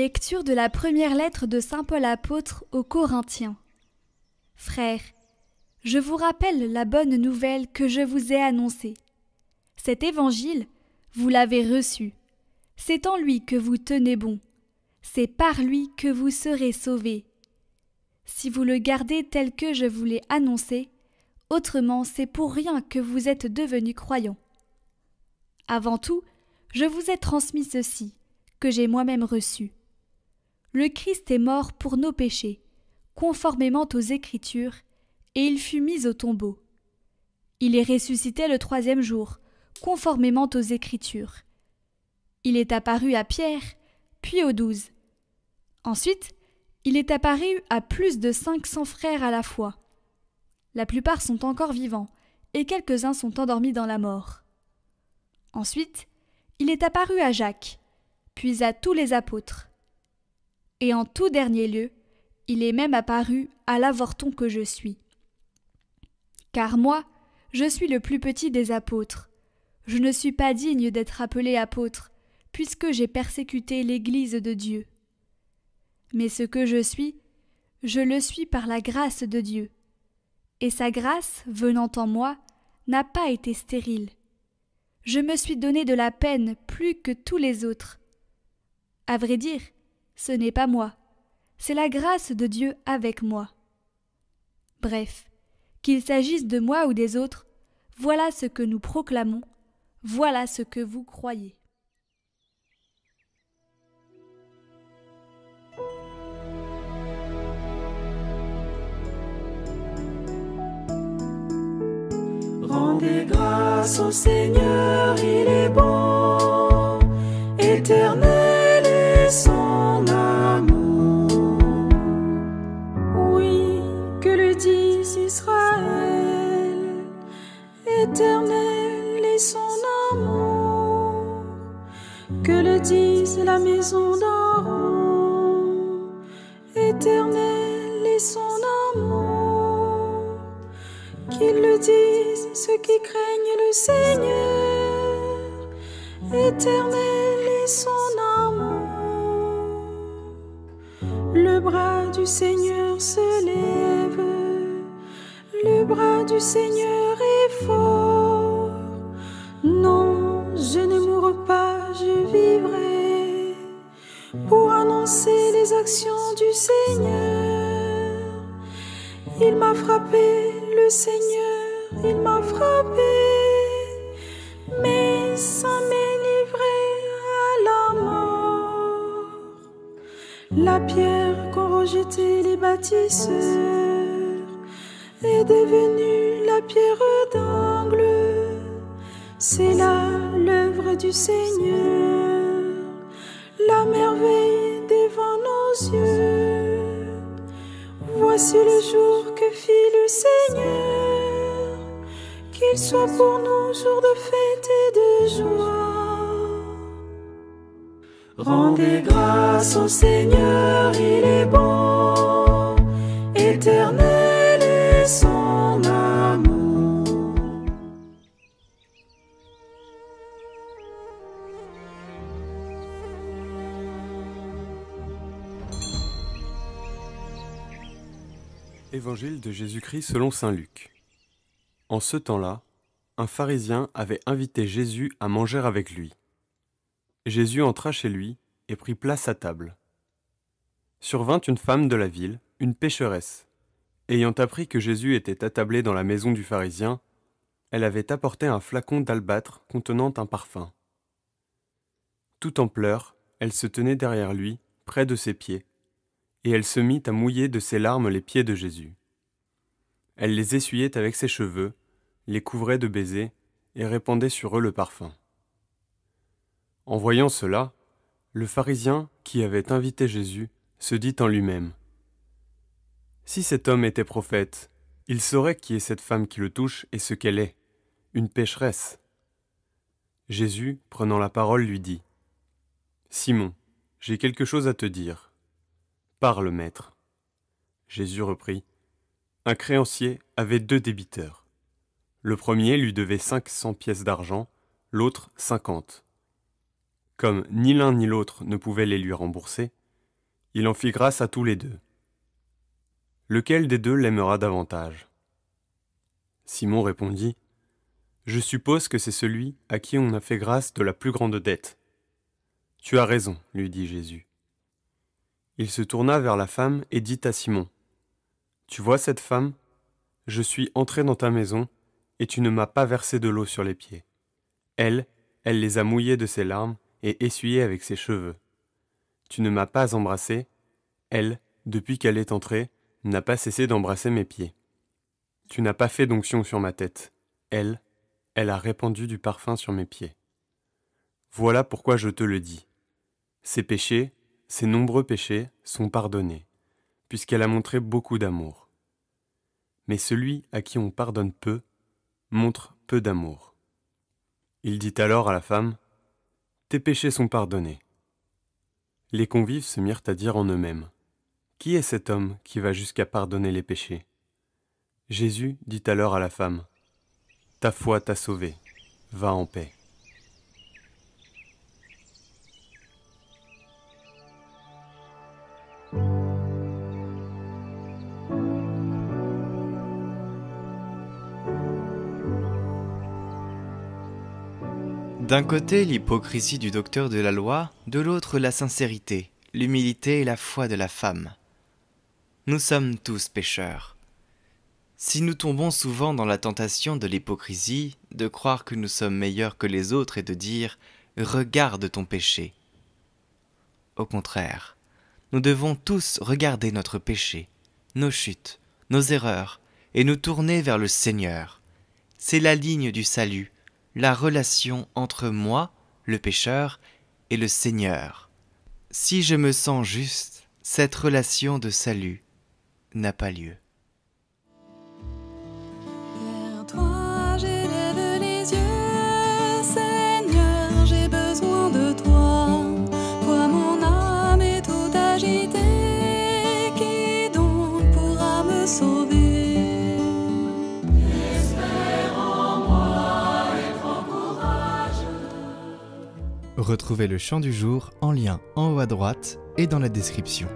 Lecture de la première lettre de saint Paul apôtre aux Corinthiens. Frères, je vous rappelle la bonne nouvelle que je vous ai annoncée. Cet évangile, vous l'avez reçu. C'est en lui que vous tenez bon. C'est par lui que vous serez sauvés. Si vous le gardez tel que je vous l'ai annoncé, autrement c'est pour rien que vous êtes devenus croyants. Avant tout, je vous ai transmis ceci, que j'ai moi-même reçu. Le Christ est mort pour nos péchés, conformément aux Écritures, et il fut mis au tombeau. Il est ressuscité le 3e jour, conformément aux Écritures. Il est apparu à Pierre, puis aux 12. Ensuite, il est apparu à plus de 500 frères à la fois. La plupart sont encore vivants, et quelques-uns sont endormis dans la mort. Ensuite, il est apparu à Jacques, puis à tous les apôtres. Et en tout dernier lieu, il est même apparu à l'avorton que je suis. Car moi, je suis le plus petit des apôtres. Je ne suis pas digne d'être appelé apôtre, puisque j'ai persécuté l'Église de Dieu. Mais ce que je le suis par la grâce de Dieu. Et sa grâce, venant en moi, n'a pas été stérile. Je me suis donné de la peine plus que tous les autres. À vrai dire, ce n'est pas moi, c'est la grâce de Dieu avec moi. Bref, qu'il s'agisse de moi ou des autres, voilà ce que nous proclamons, voilà ce que vous croyez. Rendez grâce au Seigneur, il est bon, éternel est son amour. Oui, que le dise Israël, éternel est son amour. Que le dise la maison d'en haut, éternel est son amour. Qu'ils le disent ceux qui craignent le Seigneur, éternel est son amour. Le bras du Seigneur se lève, le bras du Seigneur est fort. Non, je ne mourrai pas, je vivrai pour annoncer les actions du Seigneur. Il m'a frappé, le Seigneur, il m'a frappé, mais ça m'est livré à la mort. La pierre qu'ont rejetée les bâtisseurs est devenue la pierre d'angle. C'est là l'œuvre du Seigneur, la merveille devant nos yeux. Voici le jour que fit le Seigneur, qu'il soit pour nous jour de fête et de joie. Rendez grâce au Seigneur, il est bon, éternel est son amour. Évangile de Jésus-Christ selon saint Luc. En ce temps-là, un pharisien avait invité Jésus à manger avec lui. Jésus entra chez lui et prit place à table. Survint une femme de la ville, une pécheresse. Ayant appris que Jésus était attablé dans la maison du pharisien, elle avait apporté un flacon d'albâtre contenant un parfum. Tout en pleurs, elle se tenait derrière lui, près de ses pieds, et elle se mit à mouiller de ses larmes les pieds de Jésus. Elle les essuyait avec ses cheveux, les couvrait de baisers, et répandait sur eux le parfum. En voyant cela, le pharisien qui avait invité Jésus se dit en lui-même : « Si cet homme était prophète, il saurait qui est cette femme qui le touche et ce qu'elle est, une pécheresse. » Jésus, prenant la parole, lui dit : « Simon, j'ai quelque chose à te dire. » « Parle, maître. » Jésus reprit : « Un créancier avait 2 débiteurs. Le premier lui devait 500 pièces d'argent, l'autre 50. Comme ni l'un ni l'autre ne pouvait les lui rembourser, Il en fit grâce à tous les deux. Lequel des deux l'aimera davantage ? Simon répondit : Je suppose que c'est celui à qui on a fait grâce de la plus grande dette. Tu as raison, lui dit Jésus. Il se tourna vers la femme et dit à Simon : Tu vois cette femme ? Je suis entré dans ta maison, et tu ne m'as pas versé de l'eau sur les pieds. Elle les a mouillés de ses larmes et essuyés avec ses cheveux. Tu ne m'as pas embrassé. Elle, depuis qu'elle est entrée, n'a pas cessé d'embrasser mes pieds. Tu n'as pas fait d'onction sur ma tête. Elle a répandu du parfum sur mes pieds. Voilà pourquoi je te le dis. Ses péchés, ses nombreux péchés, sont pardonnés, puisqu'elle a montré beaucoup d'amour. Mais celui à qui on pardonne peu, montre peu d'amour. Il dit alors à la femme : Tes péchés sont pardonnés. Les convives se mirent à dire en eux-mêmes : Qui est cet homme qui va jusqu'à pardonner les péchés ? Jésus dit alors à la femme : Ta foi t'a sauvée, va en paix. D'un côté, l'hypocrisie du docteur de la loi, de l'autre, la sincérité, l'humilité et la foi de la femme. Nous sommes tous pécheurs. Si nous tombons souvent dans la tentation de l'hypocrisie, de croire que nous sommes meilleurs que les autres et de dire « Regarde ton péché », au contraire, nous devons tous regarder notre péché, nos chutes, nos erreurs, et nous tourner vers le Seigneur. C'est la ligne du salut, la relation entre moi, le pécheur, et le Seigneur. Si je me sens juste, cette relation de salut n'a pas lieu. Vers toi, j'élève les yeux, Seigneur, j'ai besoin de toi. Toi, mon âme est tout agitée, qui donc pourra me sauver ? Retrouvez le chant du jour en lien en haut à droite et dans la description.